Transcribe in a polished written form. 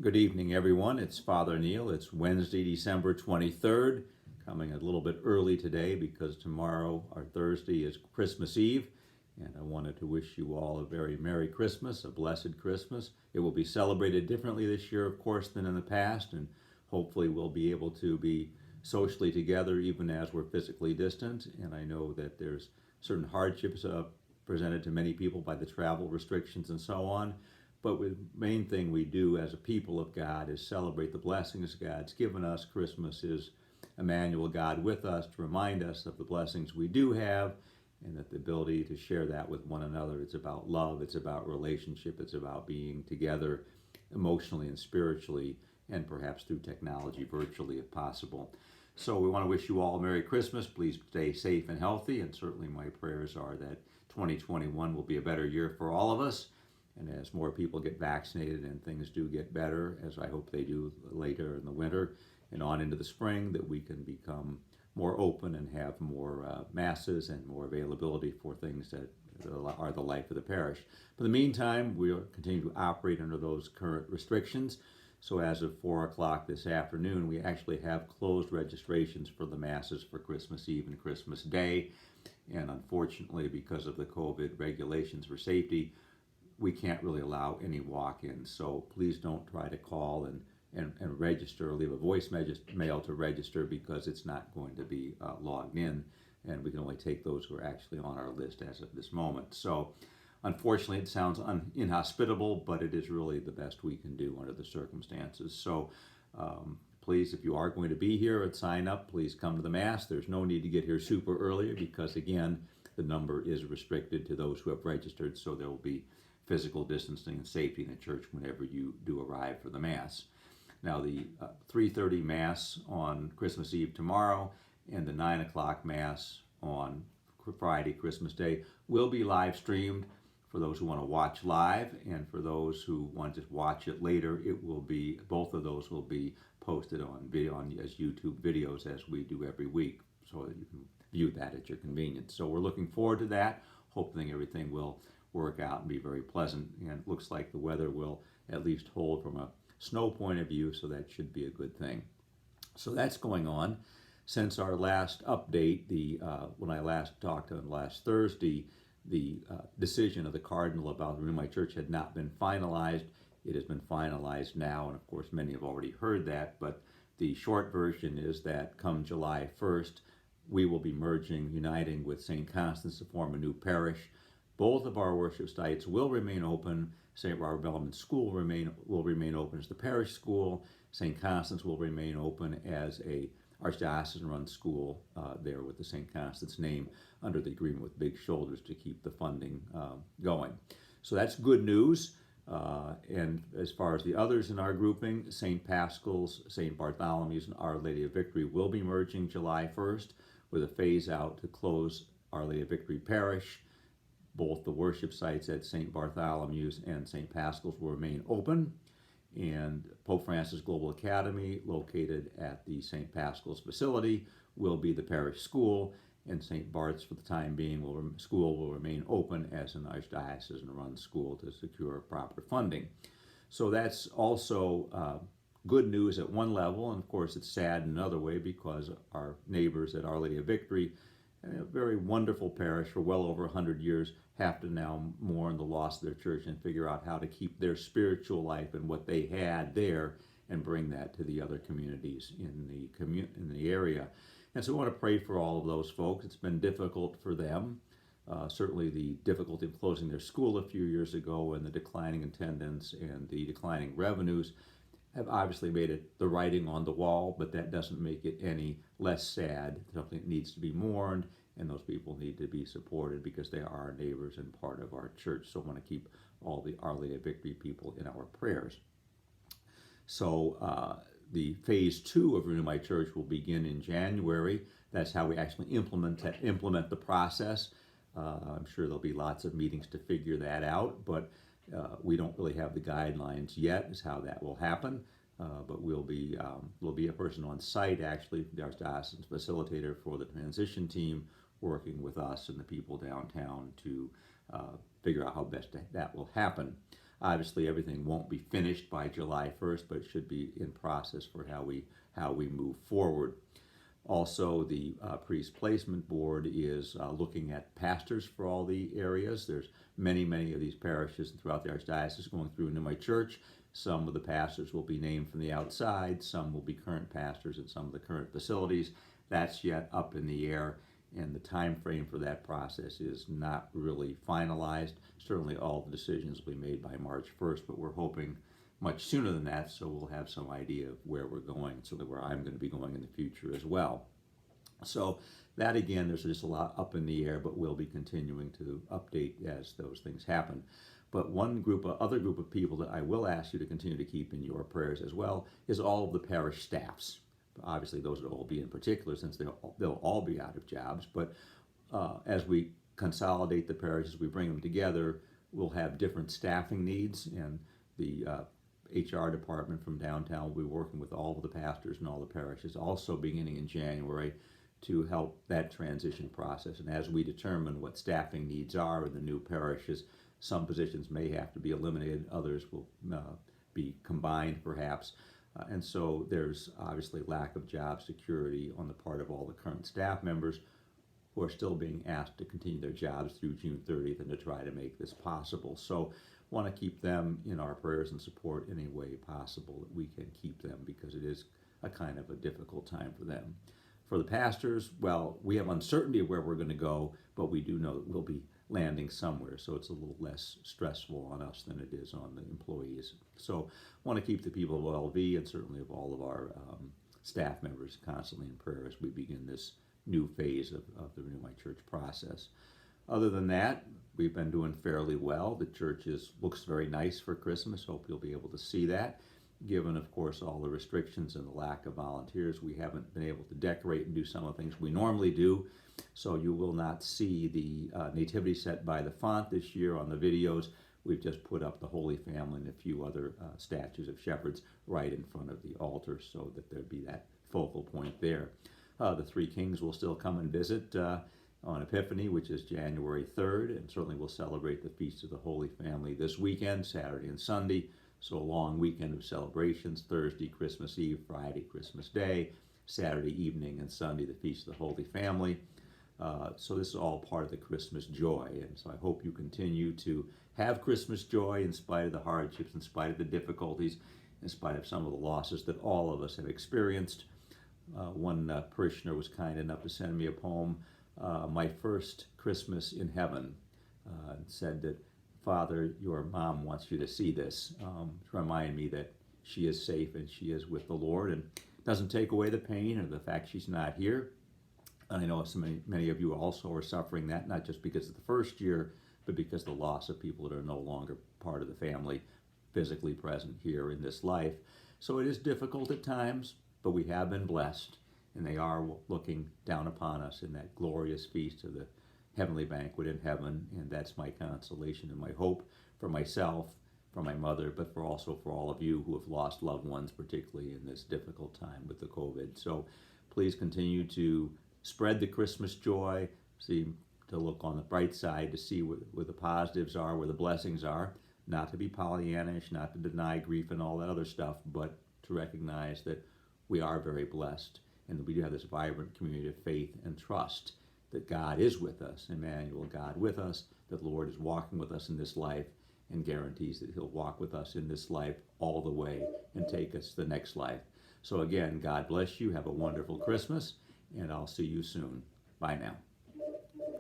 Good evening, everyone. It's Father Neil. It's Wednesday, December 23rd, coming a little bit early today because tomorrow, or Thursday, is Christmas Eve. And I wanted to wish you all a very Merry Christmas, a blessed Christmas. It will be celebrated differently this year, of course, than in the past, and hopefully we'll be able to be socially together even as we're physically distant. And I know that there's certain hardships presented to many people by the travel restrictions and so on. But the main thing we do as a people of God is celebrate the blessings God's given us. Christmas is Emmanuel, God with us, to remind us of the blessings we do have and that the ability to share that with one another. It's about love, it's about relationship, it's about being together emotionally and spiritually, and perhaps through technology virtually if possible. So we want to wish you all a Merry Christmas. Please stay safe and healthy, and certainly my prayers are that 2021 will be a better year for all of us. And as more people get vaccinated and things do get better, as I hope they do later in the winter and on into the spring, that we can become more open and have more masses and more availability for things that are the life of the parish. But in the meantime, we'll continue to operate under those current restrictions. So as of 4 o'clock this afternoon, we actually have closed registrations for the masses for Christmas Eve and Christmas Day. And unfortunately, because of the COVID regulations for safety, we can't really allow any walk-ins. So please don't try to call and register, or leave a voicemail to register, because it's not going to be logged in, and we can only take those who are actually on our list as of this moment. So unfortunately, it sounds inhospitable, but it is really the best we can do under the circumstances. So please, if you are going to be here and sign up, please come to the Mass. There's no need to get here super early because, again, the number is restricted to those who have registered, so there will be physical distancing and safety in the church whenever you do arrive for the Mass. Now, the 3:30 Mass on Christmas Eve tomorrow and the 9 o'clock Mass on Friday, Christmas Day, will be live streamed for those who want to watch live, and for those who want to watch it later, it will be, both of those will be posted on video as YouTube videos, as we do every week, so that you can view that at your convenience. So we're looking forward to that, hoping everything will work out and be very pleasant. And it looks like the weather will at least hold from a snow point of view, so that should be a good thing. So that's going on. Since our last update, when I last talked on last Thursday, the decision of the Cardinal about the Renewed Church had not been finalized. It has been finalized now, and of course many have already heard that, but the short version is that come July 1st, we will be uniting with St. Constance to form a new parish. Both of our worship sites will remain open. St. Robert Bellman School will remain open as the parish school. St. Constance will remain open as a archdiocesan-run school there with the St. Constance name, under the agreement with Big Shoulders to keep the funding going. So that's good news. And as far as the others in our grouping, St. Paschal's, St. Bartholomew's, and Our Lady of Victory will be merging July 1st with a phase out to close Our Lady of Victory Parish. Both the worship sites at St. Bartholomew's and St. Paschal's will remain open, and Pope Francis Global Academy, located at the St. Paschal's facility, will be the parish school, and St. Bart's, for the time being, school will remain open as an archdiocesan-run school to secure proper funding. So that's also good news at one level, and of course it's sad in another way, because our neighbors at Our Lady of Victory, a very wonderful parish for well over 100 years, have to now mourn the loss of their church and figure out how to keep their spiritual life and what they had there and bring that to the other communities in the area. And so I want to pray for all of those folks. It's been difficult for them. Certainly the difficulty of closing their school a few years ago, and the declining attendance and the declining revenues have obviously made it the writing on the wall, but that doesn't make it any less sad. Something that needs to be mourned, and those people need to be supported because they are our neighbors and part of our church. So I want to keep all the Our Lady of Victory people in our prayers. So the phase 2 of Renew My Church will begin in January. That's how we actually implement the process. I'm sure there'll be lots of meetings to figure that out, but we don't really have the guidelines yet as how that will happen. But we'll be a person on site, actually, the Archdiocesan facilitator for the transition team, working with us and the people downtown to figure out how best that will happen. Obviously, everything won't be finished by July 1st, but it should be in process for how we move forward. Also, the priest placement board is looking at pastors for all the areas. There's many of these parishes throughout the Archdiocese going through into my church. Some of the pastors will be named from the outside. Some will be current pastors at some of the current facilities. That's yet up in the air, and the time frame for that process is not really finalized. Certainly all the decisions will be made by March 1st, but we're hoping much sooner than that, so we'll have some idea of where we're going, so that where I'm going to be going in the future as well. So that, again, there's just a lot up in the air, but we'll be continuing to update as those things happen. But other group of people that I will ask you to continue to keep in your prayers as well is all of the parish staffs. Obviously, those would all be in particular, since they'll all be out of jobs. But as we consolidate the parishes, we bring them together, we'll have different staffing needs, and the HR department from downtown will be working with all of the pastors and all the parishes, also beginning in January, to help that transition process. And as we determine what staffing needs are in the new parishes, some positions may have to be eliminated, others will be combined perhaps. And so there's obviously lack of job security on the part of all the current staff members who are still being asked to continue their jobs through June 30th and to try to make this possible. So want to keep them in our prayers and support in any way possible that we can keep them, because it is a kind of a difficult time for them. For the pastors, well, we have uncertainty of where we're going to go, but we do know that we'll be landing somewhere, so it's a little less stressful on us than it is on the employees. So want to keep the people of LV and certainly of all of our staff members constantly in prayer as we begin this new phase of the Renew My Church process. Other than that, we've been doing fairly well. The church looks very nice for Christmas. Hope you'll be able to see that. Given, of course, all the restrictions and the lack of volunteers, we haven't been able to decorate and do some of the things we normally do. So you will not see the nativity set by the font this year on the videos. We've just put up the Holy Family and a few other statues of shepherds right in front of the altar, so that there'd be that focal point there. The Three Kings will still come and visit on Epiphany, which is January 3rd, and certainly we'll celebrate the Feast of the Holy Family this weekend, Saturday and Sunday. So a long weekend of celebrations: Thursday, Christmas Eve; Friday, Christmas Day; Saturday evening and Sunday, the Feast of the Holy Family. So this is all part of the Christmas joy, and so I hope you continue to have Christmas joy in spite of the hardships, in spite of the difficulties, in spite of some of the losses that all of us have experienced. One parishioner was kind enough to send me a poem, My First Christmas in Heaven, and said that, Father, your mom wants you to see this, to remind me that she is safe and she is with the Lord, and doesn't take away the pain or the fact she's not here. And I know many of you also are suffering that, not just because of the first year, but because of the loss of people that are no longer part of the family, physically present here in this life. So it is difficult at times, but we have been blessed, and they are looking down upon us in that glorious feast of the heavenly banquet in heaven, and that's my consolation and my hope for myself, for my mother, but also for all of you who have lost loved ones, particularly in this difficult time with the COVID. So please continue to spread the Christmas joy, to look on the bright side, to see where the positives are, where the blessings are, not to be Pollyannish, not to deny grief and all that other stuff, but to recognize that we are very blessed, and that we do have this vibrant community of faith and trust that God is with us, Emmanuel, God with us, that the Lord is walking with us in this life, and guarantees that he'll walk with us in this life all the way and take us to the next life. So again, God bless you. Have a wonderful Christmas, and I'll see you soon. Bye now.